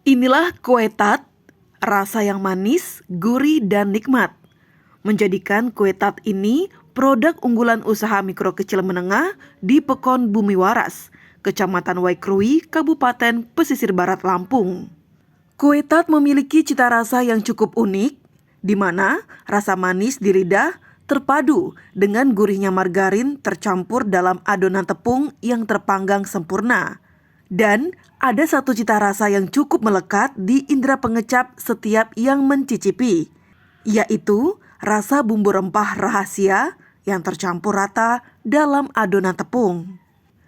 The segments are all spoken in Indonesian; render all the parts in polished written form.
Inilah kue tat, rasa yang manis, gurih, dan nikmat. Menjadikan kue tat ini produk unggulan usaha mikro kecil menengah di Pekon Bumi Waras, Kecamatan Waikrui, Kabupaten Pesisir Barat Lampung. Kue tat memiliki cita rasa yang cukup unik, di mana rasa manis di lidah terpadu dengan gurihnya margarin tercampur dalam adonan tepung yang terpanggang sempurna. Dan ada satu cita rasa yang cukup melekat di indera pengecap setiap yang mencicipi, yaitu rasa bumbu rempah rahasia yang tercampur rata dalam adonan tepung.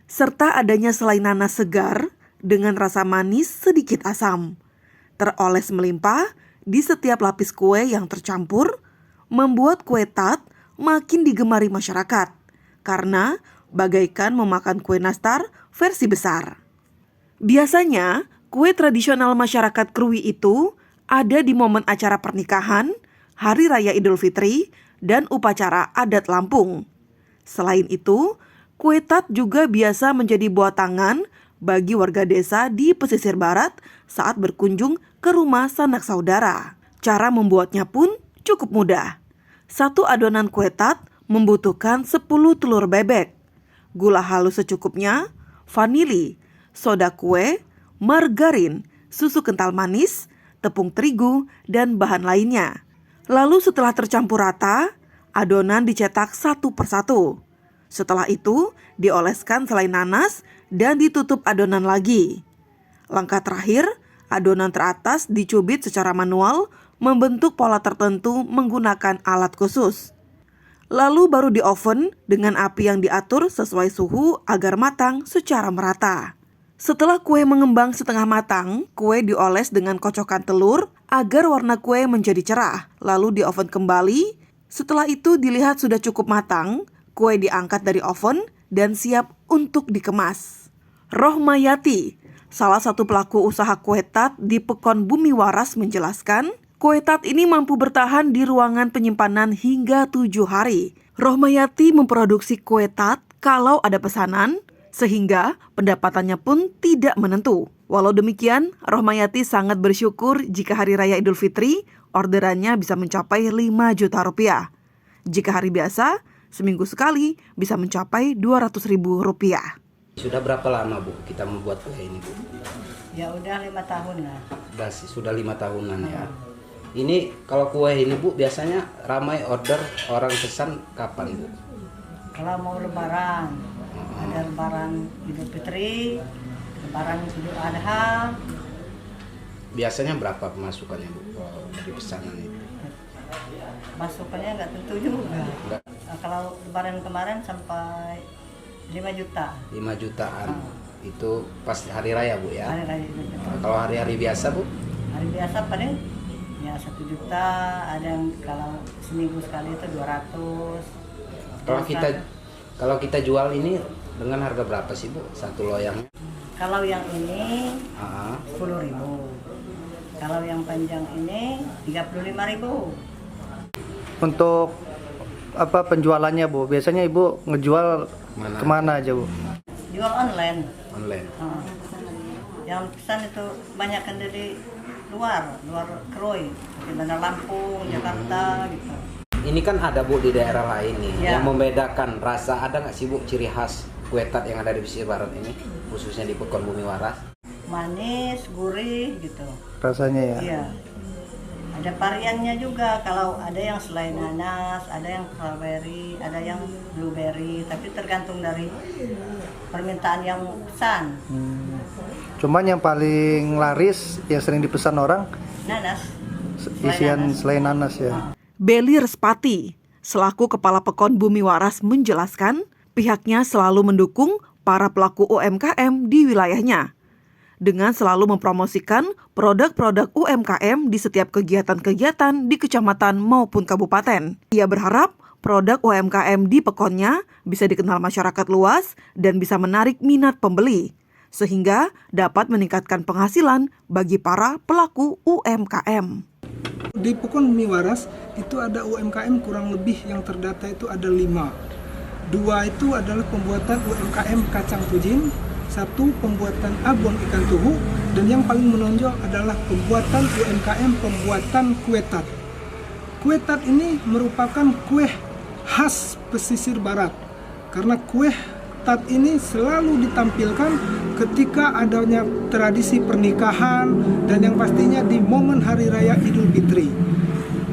Serta adanya selai nanas segar dengan rasa manis sedikit asam. Teroles melimpah di setiap lapis kue yang tercampur, membuat kue tat makin digemari masyarakat, karena bagaikan memakan kue nastar versi besar. Biasanya, kue tradisional masyarakat Krui itu ada di momen acara pernikahan, Hari Raya Idul Fitri, dan upacara adat Lampung. Selain itu, kue tat juga biasa menjadi buatangan bagi warga desa di pesisir barat saat berkunjung ke rumah sanak saudara. Cara membuatnya pun cukup mudah. Satu adonan kue tat membutuhkan 10 telur bebek, gula halus secukupnya, vanili, soda kue, margarin, susu kental manis, tepung terigu, dan bahan lainnya. Lalu setelah tercampur rata, adonan dicetak satu persatu. Setelah itu, dioleskan selai nanas dan ditutup adonan lagi. Langkah terakhir, adonan teratas dicubit secara manual membentuk pola tertentu menggunakan alat khusus. Lalu baru di oven dengan api yang diatur sesuai suhu agar matang secara merata. Setelah kue mengembang setengah matang, kue dioles dengan kocokan telur agar warna kue menjadi cerah. Lalu di oven kembali. Setelah itu dilihat sudah cukup matang, kue diangkat dari oven dan siap untuk dikemas. Rohmayati, salah satu pelaku usaha kue tat di Pekon Bumi Waras menjelaskan, kue tat ini mampu bertahan di ruangan penyimpanan hingga 7 hari. Rohmayati memproduksi kue tat kalau ada pesanan, sehingga pendapatannya pun tidak menentu. Walau demikian, Rohmayati sangat bersyukur jika Hari Raya Idul Fitri, orderannya bisa mencapai 5 juta rupiah. Jika hari biasa, seminggu sekali bisa mencapai 200.000 rupiah. Sudah berapa lama Bu kita membuat kue ini Bu? Ya udah 5 tahun lah. Sudah 5 tahunan ya. Ini kalau kue ini Bu biasanya ramai order orang pesan kapan Bu? Kalau mau lebaran, ada lebaran Idul Fitri, lebaran Idul Adha. Biasanya berapa pemasukannya Bu dari pesanan itu? Masukannya nggak tentu juga. Enggak. Nah, kalau lebaran kemarin sampai 5 juta. 5 jutaan. Itu pas hari raya Bu ya? Hari raya Idul Fitri. Kalau hari-hari biasa Bu? Hari biasa paling ya 1 juta, ada yang kalau seminggu sekali itu 200. Kalau kita jual ini dengan harga berapa sih Bu satu loyangnya? Kalau yang ini 10.000. Kalau yang panjang ini 35.000. Untuk apa penjualannya Bu? Biasanya Ibu ngejual kemana aja Bu? Jual online. Online. Yang pesan itu kebanyakan dari luar Krui, di Bandar Lampung, Jakarta gitu. Ini kan ada Bu di daerah lain nih, Ya. yang membedakan rasa, ada nggak sih Bu ciri khas kue tat yang ada di pesisir barat ini, khususnya di Pekon Bumi Waras? Manis, gurih gitu. Rasanya ya? Iya. Ada variannya juga, kalau ada yang selai nanas, ada yang strawberry, ada yang blueberry, tapi tergantung dari permintaan yang pesan. Cuman yang paling laris, yang sering dipesan orang, Nanas. isian selai nanas ya? Beli Respati, selaku Kepala Pekon Bumi Waras menjelaskan, pihaknya selalu mendukung para pelaku UMKM di wilayahnya dengan selalu mempromosikan produk-produk UMKM di setiap kegiatan-kegiatan di kecamatan maupun kabupaten. Ia berharap produk UMKM di Pekonnya bisa dikenal masyarakat luas dan bisa menarik minat pembeli, sehingga dapat meningkatkan penghasilan bagi para pelaku UMKM. Di Pekon Bumi Waras itu ada UMKM kurang lebih yang terdata itu ada 5. 2 itu adalah pembuatan UMKM kacang pujing, 1 pembuatan abon ikan tuhu, dan yang paling menonjol adalah pembuatan UMKM pembuatan kue tat. Kue tat ini merupakan kue khas pesisir barat, karena kue tat ini selalu ditampilkan ketika adanya tradisi pernikahan dan yang pastinya di momen Hari Raya Idul Fitri.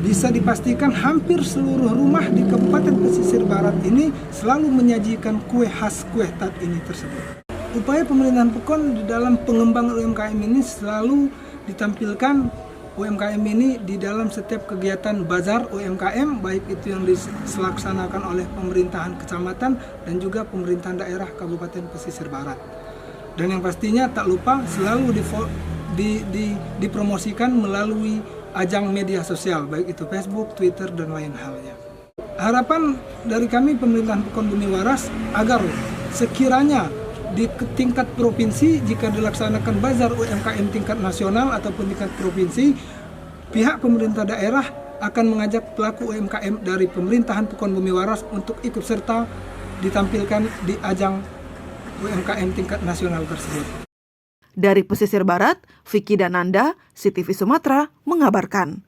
Bisa dipastikan hampir seluruh rumah di Kabupaten Pesisir Barat ini selalu menyajikan kue khas kue tat ini tersebut. Upaya pemerintahan Pekon di dalam pengembangan UMKM ini selalu ditampilkan UMKM ini di dalam setiap kegiatan bazar UMKM, baik itu yang dilaksanakan oleh pemerintahan kecamatan dan juga pemerintahan daerah Kabupaten Pesisir Barat. Dan yang pastinya tak lupa selalu dipromosikan melalui ajang media sosial, baik itu Facebook, Twitter, dan lain halnya. Harapan dari kami pemerintahan Pekon Bumi Waras agar sekiranya di tingkat provinsi jika dilaksanakan bazar UMKM tingkat nasional ataupun tingkat provinsi, pihak pemerintah daerah akan mengajak pelaku UMKM dari pemerintahan Pekon Bumi Waras untuk ikut serta ditampilkan di ajang UMKM tingkat nasional tersebut. Dari Pesisir Barat, Vicky Dananda, CTV Sumatera mengabarkan.